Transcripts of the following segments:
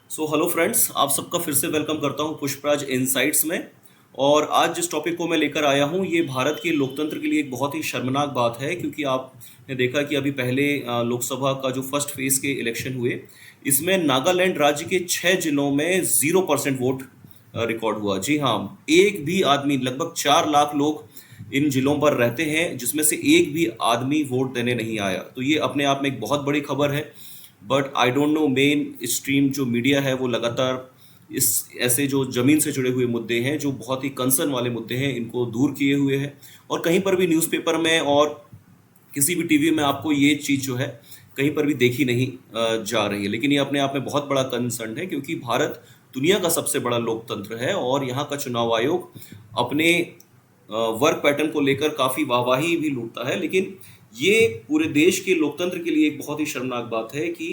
Hello friends, आप सबका फिर से वेलकम करता हूं पुष्पराज इनसाइट्स में। और आज जिस टॉपिक को मैं लेकर आया हूं ये भारत के लोकतंत्र के लिए एक बहुत ही शर्मनाक बात है, क्योंकि आपने देखा कि अभी पहले लोकसभा का जो फर्स्ट फेज के इलेक्शन हुए, इसमें नागालैंड राज्य के 6 जिलों में 0% वोट रिकॉर्ड हुआ। जी हाँ, एक भी आदमी, लगभग 4 लाख लोग इन जिलों पर रहते हैं, जिसमें से एक भी आदमी वोट देने नहीं आया। तो ये अपने आप में एक बहुत बड़ी खबर है। But I don't know, main stream जो मीडिया है वो लगातार इस ऐसे जो ज़मीन से जुड़े हुए मुद्दे हैं, जो बहुत ही कंसर्न वाले मुद्दे हैं, इनको दूर किए हुए हैं। और कहीं पर भी न्यूज़पेपर में और किसी भी टीवी में आपको ये चीज़ जो है कहीं पर भी देखी नहीं जा रही है। लेकिन ये अपने आप में बहुत बड़ा कंसर्न है, क्योंकि भारत दुनिया का सबसे बड़ा लोकतंत्र है और यहाँ का चुनाव आयोग अपने वर्क पैटर्न को लेकर काफ़ी वाहवाही भी लूटता है। लेकिन ये पूरे देश के लोकतंत्र के लिए एक बहुत ही शर्मनाक बात है कि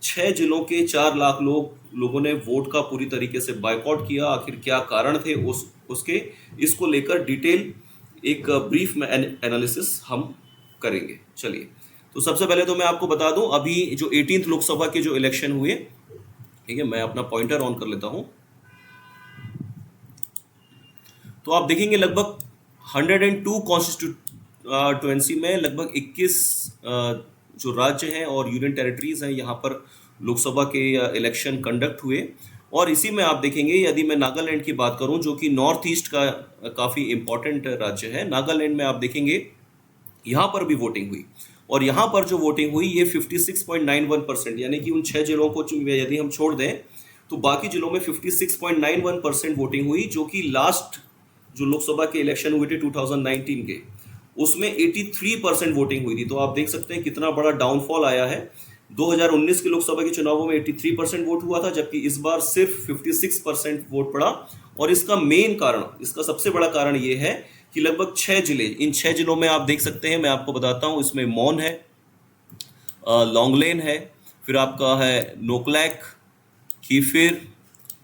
6 जिलों के 4 लाख लोगों ने वोट का पूरी तरीके से बायकॉट किया। आखिर क्या कारण थे उसके, इसको लेकर डिटेल एक ब्रीफ में एनालिसिस हम करेंगे। चलिए, तो सबसे पहले तो मैं आपको बता दूं, अभी जो 18th लोकसभा के जो इलेक्शन हुए, ठीक है, मैं अपना पॉइंटर ऑन कर लेता हूं। तो आप देखेंगे लगभग 102 कॉन्स्टिट्यूएंसी में लगभग 21 जो राज्य हैं और यूनियन टेरिटरीज हैं, यहाँ पर लोकसभा के इलेक्शन कंडक्ट हुए। और इसी में आप देखेंगे, यदि मैं नागालैंड की बात करूं, जो कि नॉर्थ ईस्ट का काफ़ी इम्पोर्टेंट राज्य है, नागालैंड में आप देखेंगे यहाँ पर भी वोटिंग हुई। और यहाँ पर जो वोटिंग हुई ये 56.91%, यानी कि उन 6 जिलों को यदि हम छोड़ दें तो बाकी जिलों में 56.91% वोटिंग हुई, जो कि लास्ट जो लोकसभा के इलेक्शन हुए थे 2019 के, उसमें 83% वोटिंग हुई थी। तो आप देख सकते हैं कितना बड़ा डाउनफॉल आया है। 2019 के लोकसभा के चुनावों में 83% वोट हुआ था, जबकि इस बार सिर्फ 56% वोट पड़ा। और इसका मेन कारण, इसका सबसे बड़ा कारण ये है कि लगभग 6 जिले, इन 6 जिलों में आप देख सकते हैं, मैं आपको बताता हूं, इसमें मौन है, लॉन्गलेन है, फिर आपका है नोकलैक, कीफिर,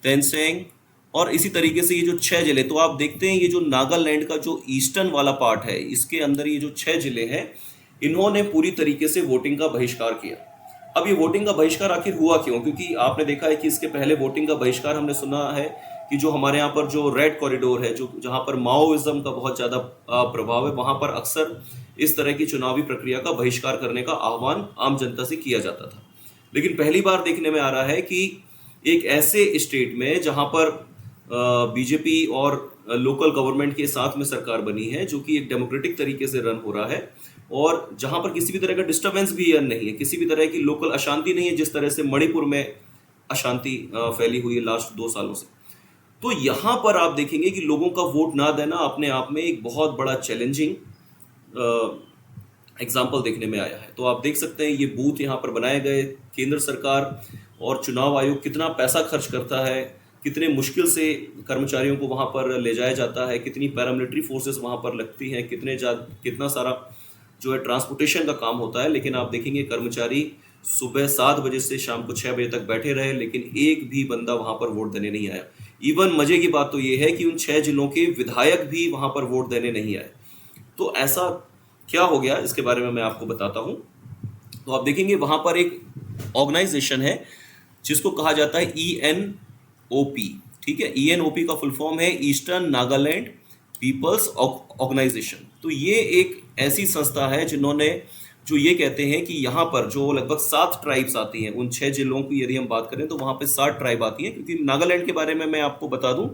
तेनसेंग, और इसी तरीके से ये जो 6 जिले, तो आप देखते हैं ये जो नागालैंड का जो ईस्टर्न वाला पार्ट है, इसके अंदर ये जो 6 जिले हैं, इन्होंने पूरी तरीके से वोटिंग का बहिष्कार किया। अब ये वोटिंग का बहिष्कार आखिर हुआ क्यों? क्योंकि आपने देखा है कि इसके पहले वोटिंग का बहिष्कार हमने सुना है कि जो हमारे यहाँ पर जो रेड कॉरिडोर है, जो जहाँ पर माओइज्म का बहुत ज़्यादा प्रभाव है, वहाँ पर अक्सर इस तरह की चुनावी प्रक्रिया का बहिष्कार करने का आह्वान आम जनता से किया जाता था। लेकिन पहली बार देखने में आ रहा है कि एक ऐसे स्टेट में जहाँ पर बीजेपी और लोकल गवर्नमेंट के साथ में सरकार बनी है, जो कि एक डेमोक्रेटिक तरीके से रन हो रहा है, और जहां पर किसी भी तरह का डिस्टरबेंस भी नहीं है, किसी भी तरह की लोकल अशांति नहीं है, जिस तरह से मणिपुर में अशांति फैली हुई है लास्ट 2 सालों से। तो यहाँ पर आप देखेंगे कि लोगों का वोट ना देना अपने आप में एक बहुत बड़ा चैलेंजिंग एग्जाम्पल देखने में आया है। तो आप देख सकते हैं ये बूथ यहाँ पर बनाए गए, केंद्र सरकार और चुनाव आयोग कितना पैसा खर्च करता है, कितने मुश्किल से कर्मचारियों को वहाँ पर ले जाया जाता है, कितनी पैरामिलिट्री फोर्सेस वहाँ पर लगती हैं, कितना सारा जो है ट्रांसपोर्टेशन का काम होता है। लेकिन आप देखेंगे कर्मचारी सुबह 7 बजे से शाम को 6 बजे तक बैठे रहे, लेकिन एक भी बंदा वहाँ पर वोट देने नहीं आया। इवन मजे की बात तो ये है कि उन 6 जिलों के विधायक भी वहाँ पर वोट देने नहीं आए। तो ऐसा क्या हो गया, इसके बारे में मैं आपको बताता हूँ। तो आप देखेंगे वहाँ पर एक ऑर्गेनाइजेशन है जिसको कहा जाता है ENOP, ठीक है। ENOP का फुल फॉर्म है ईस्टर्न नागालैंड पीपल्स ऑर्गेनाइजेशन। तो ये एक ऐसी संस्था है जिन्होंने, जो ये कहते हैं कि यहाँ पर जो लगभग 7 ट्राइब्स आती हैं, उन 6 जिलों की यदि हम बात करें तो वहाँ पे 7 ट्राइब आती हैं। क्योंकि नागालैंड के बारे में मैं आपको बता दूं,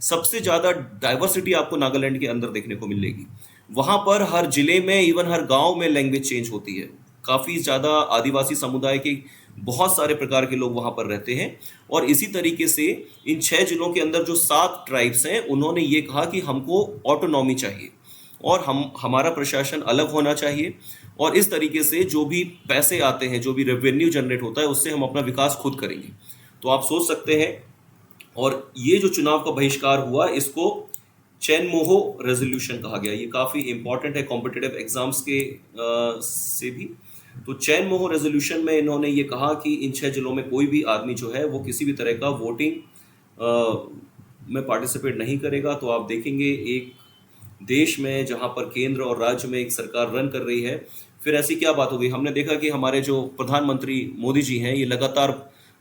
सबसे ज़्यादा डाइवर्सिटी आपको नागालैंड के अंदर देखने को मिलेगी। वहाँ पर हर जिले में, इवन हर गांव में लैंग्वेज चेंज होती है। काफ़ी ज़्यादा आदिवासी समुदाय के बहुत सारे प्रकार के लोग वहाँ पर रहते हैं। और इसी तरीके से इन 6 जिलों के अंदर जो 7 ट्राइब्स हैं, उन्होंने ये कहा कि हमको ऑटोनॉमी चाहिए और हमारा प्रशासन अलग होना चाहिए, और इस तरीके से जो भी पैसे आते हैं, जो भी रेवेन्यू जनरेट होता है, उससे हम अपना विकास खुद करेंगे। तो आप सोच सकते हैं। और ये जो चुनाव का बहिष्कार हुआ, इसको चैनमोहो रेजोल्यूशन कहा गया। ये काफ़ी इंपॉर्टेंट है कॉम्पिटिटिव एग्जाम्स के से भी। तो चैनमोहो रेजोल्यूशन में इन्होंने ये कहा कि इन 6 जिलों में कोई भी आदमी जो है वो किसी भी तरह का वोटिंग में पार्टिसिपेट नहीं करेगा। तो आप देखेंगे एक देश में जहां पर केंद्र और राज्य में एक सरकार रन कर रही है, फिर ऐसी क्या बात हो गई। हमने देखा कि हमारे जो प्रधानमंत्री मोदी जी हैं, ये लगातार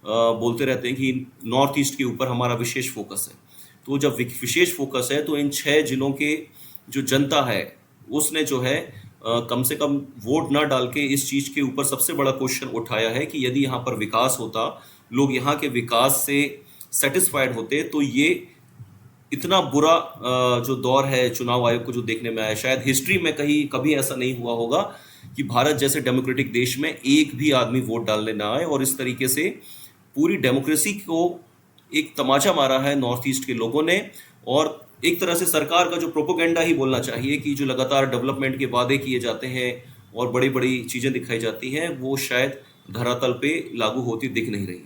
बोलते रहते हैं कि नॉर्थ ईस्ट के ऊपर हमारा विशेष फोकस है। तो जब विशेष फोकस है तो इन 6 जिलों के जो जनता है उसने जो है कम से कम वोट ना डाल के इस चीज़ के ऊपर सबसे बड़ा क्वेश्चन उठाया है कि यदि यहाँ पर विकास होता, लोग यहाँ के विकास से सेटिस्फाइड होते, तो ये इतना बुरा जो दौर है चुनाव आयोग को जो देखने में आया, शायद हिस्ट्री में कहीं कभी ऐसा नहीं हुआ होगा कि भारत जैसे डेमोक्रेटिक देश में एक भी आदमी वोट डालने ना आए। और इस तरीके से पूरी डेमोक्रेसी को एक तमाचा मारा है नॉर्थ ईस्ट के लोगों ने। और एक तरह से सरकार का जो प्रोपोगेंडा ही बोलना चाहिए कि जो लगातार डेवलपमेंट के वादे किए जाते हैं और बड़ी बड़ी चीज़ें दिखाई जाती हैं, वो शायद धरातल पे लागू होती दिख नहीं रही।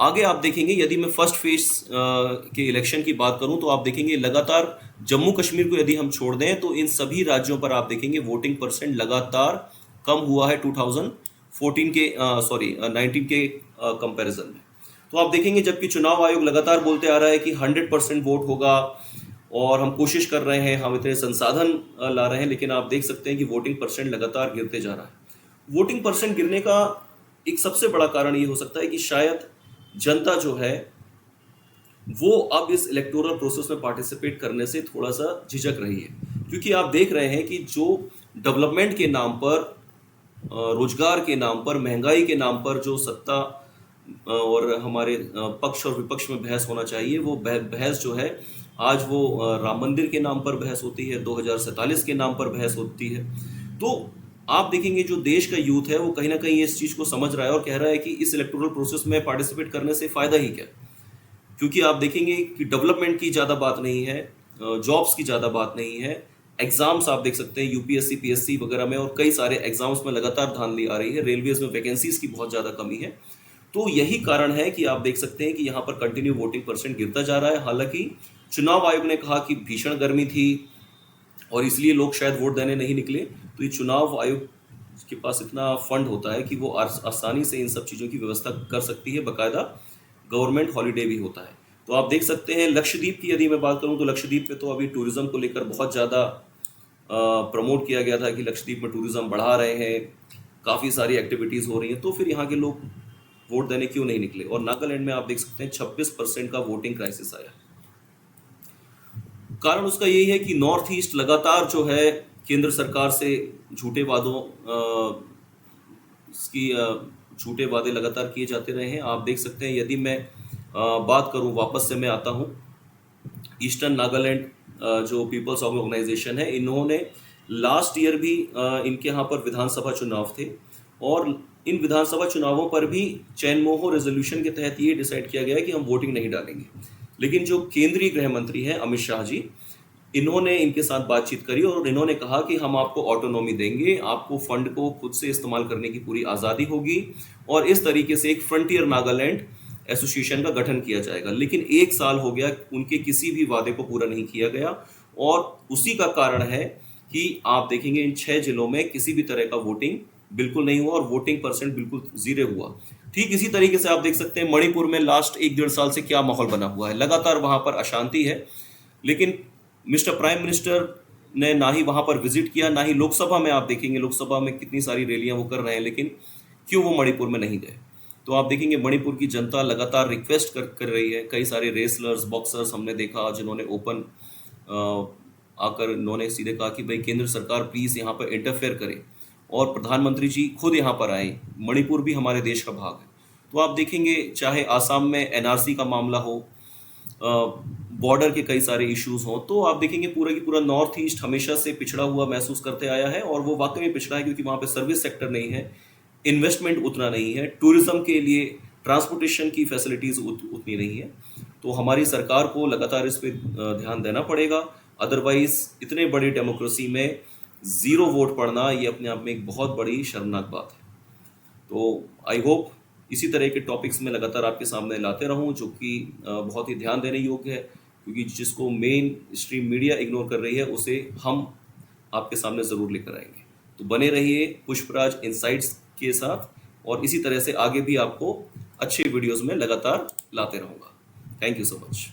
आगे आप देखेंगे, यदि मैं फर्स्ट फेज के इलेक्शन की बात करूं तो आप देखेंगे लगातार जम्मू कश्मीर को यदि हम छोड़ दें तो इन सभी राज्यों पर आप देखेंगे वोटिंग परसेंट लगातार कम हुआ है 2014 के 19 के कंपैरिजन में। तो आप देखेंगे जबकि चुनाव आयोग लगातार बोलते आ रहा है कि 100% वोट होगा और हम कोशिश कर रहे हैं, हम इतने संसाधन ला रहे हैं, लेकिन आप देख सकते हैं कि वोटिंग परसेंट लगातार गिरते जा रहा है। वोटिंग परसेंट गिरने का एक सबसे बड़ा कारण ये हो सकता है कि शायद जनता जो है वो अब इस इलेक्टोरल प्रोसेस में पार्टिसिपेट करने से थोड़ा सा झिझक रही है, क्योंकि आप देख रहे हैं कि जो डेवलपमेंट के नाम पर, रोजगार के नाम पर, महंगाई के नाम पर जो सत्ता और हमारे पक्ष और विपक्ष में बहस होना चाहिए, वो बहस जो है आज वो राम मंदिर के नाम पर बहस होती है, 2047 के नाम पर बहस होती है। तो आप देखेंगे जो देश का यूथ है वो कहीं ना कहीं इस चीज़ को समझ रहा है और कह रहा है कि इस इलेक्टोरल प्रोसेस में पार्टिसिपेट करने से फ़ायदा ही क्या, क्योंकि आप देखेंगे कि डेवलपमेंट की ज़्यादा बात नहीं है, जॉब्स की ज़्यादा बात नहीं है, एग्जाम्स आप देख सकते हैं यूपीएससी पीएससी वगैरह में और कई सारे एग्जाम्स में लगातार धांधली आ रही है, रेलवेज में वैकेंसीज की बहुत ज़्यादा कमी है। तो यही कारण है कि आप देख सकते हैं कि यहाँ पर कंटिन्यू वोटिंग परसेंट गिरता जा रहा है। हालांकि चुनाव आयोग ने कहा कि भीषण गर्मी थी और इसलिए लोग शायद वोट देने नहीं निकले, तो ये चुनाव आयोग के पास इतना फंड होता है कि वो आसानी से इन सब चीज़ों की व्यवस्था कर सकती है, बाकायदा गवर्नमेंट हॉलीडे भी होता है। तो आप देख सकते हैं लक्षद्वीप की यदि मैं बात करूं तो लक्षद्वीप पे तो अभी टूरिज्म को लेकर बहुत ज़्यादा प्रमोट किया गया था कि लक्षद्वीप में टूरिज्म बढ़ा रहे हैं, काफ़ी सारी एक्टिविटीज़ हो रही हैं, तो फिर यहाँ के लोग वोट देने क्यों नहीं निकले। और नागालैंड में आप देख सकते हैं 26% का वोटिंग क्राइसिस आया। कारण उसका यही है कि नॉर्थ ईस्ट लगातार जो है केंद्र सरकार से झूठे वादों झूठे वादे लगातार किए जाते रहे हैं। आप देख सकते हैं, यदि मैं बात करूं, वापस से मैं आता हूं, ईस्टर्न नागालैंड जो पीपल्स ऑर्गेनाइजेशन है, इन्होंने लास्ट ईयर भी इनके यहाँ पर विधानसभा चुनाव थे और इन विधानसभा चुनावों पर भी चैनमोहो रेजोल्यूशन के तहत ये डिसाइड किया गया है कि हम वोटिंग नहीं डालेंगे। लेकिन जो केंद्रीय गृह मंत्री हैं अमित शाह जी, इन्होंने इनके साथ बातचीत करी और इन्होंने कहा कि हम आपको ऑटोनॉमी देंगे, आपको फंड को खुद से इस्तेमाल करने की पूरी आज़ादी होगी और इस तरीके से एक फ्रंटियर नागालैंड एसोसिएशन का गठन किया जाएगा। लेकिन 1 साल हो गया, उनके किसी भी वादे को पूरा नहीं किया गया और उसी का कारण है कि आप देखेंगे इन 6 जिलों में किसी भी तरह का वोटिंग बिल्कुल नहीं हुआ और वोटिंग परसेंट बिल्कुल 0 हुआ। ठीक इसी तरीके से आप देख सकते हैं मणिपुर में लास्ट 1-1.5 साल से क्या माहौल बना हुआ है, लगातार वहां पर अशांति है, लेकिन मिस्टर प्राइम मिनिस्टर ने ना ही वहां पर विजिट किया, ना ही लोकसभा में। आप देखेंगे लोकसभा में कितनी सारी रैलियां वो कर रहे हैं, लेकिन क्यों वो मणिपुर में नहीं गए। तो आप देखेंगे मणिपुर की जनता लगातार रिक्वेस्ट कर रही है। कई सारे रेसलर्स, बॉक्सर्स हमने देखा जिन्होंने ओपन आकर इन्होंने सीधे कहा कि भाई केंद्र सरकार प्लीज़ यहाँ पर इंटरफेयर करे और प्रधानमंत्री जी खुद यहाँ पर आए, मणिपुर भी हमारे देश का भाग है। तो आप देखेंगे चाहे आसाम में एनआरसी का मामला हो, बॉर्डर के कई सारे इश्यूज हों, तो आप देखेंगे पूरा की पूरा नॉर्थ ईस्ट हमेशा से पिछड़ा हुआ महसूस करते आया है और वो वाकई में पिछड़ा है, क्योंकि वहाँ पे सर्विस सेक्टर नहीं है, इन्वेस्टमेंट उतना नहीं है, टूरिज्म के लिए ट्रांसपोर्टेशन की फैसिलिटीज उतनी नहीं है। तो हमारी सरकार को लगातार इस पर ध्यान देना पड़ेगा, अदरवाइज इतने बड़ी डेमोक्रेसी में 0 वोट पड़ना ये अपने आप में एक बहुत बड़ी शर्मनाक बात है। तो आई होप इसी तरह के टॉपिक्स में लगातार आपके सामने लाते रहूं, जो कि बहुत ही ध्यान देने योग्य है, क्योंकि जिसको मेन स्ट्रीम मीडिया इग्नोर कर रही है उसे हम आपके सामने ज़रूर लेकर आएंगे। तो बने रहिए पुष्पराज इनसाइट्स के साथ और इसी तरह से आगे भी आपको अच्छे वीडियोस में लगातार लाते रहूँगा। Thank you so much.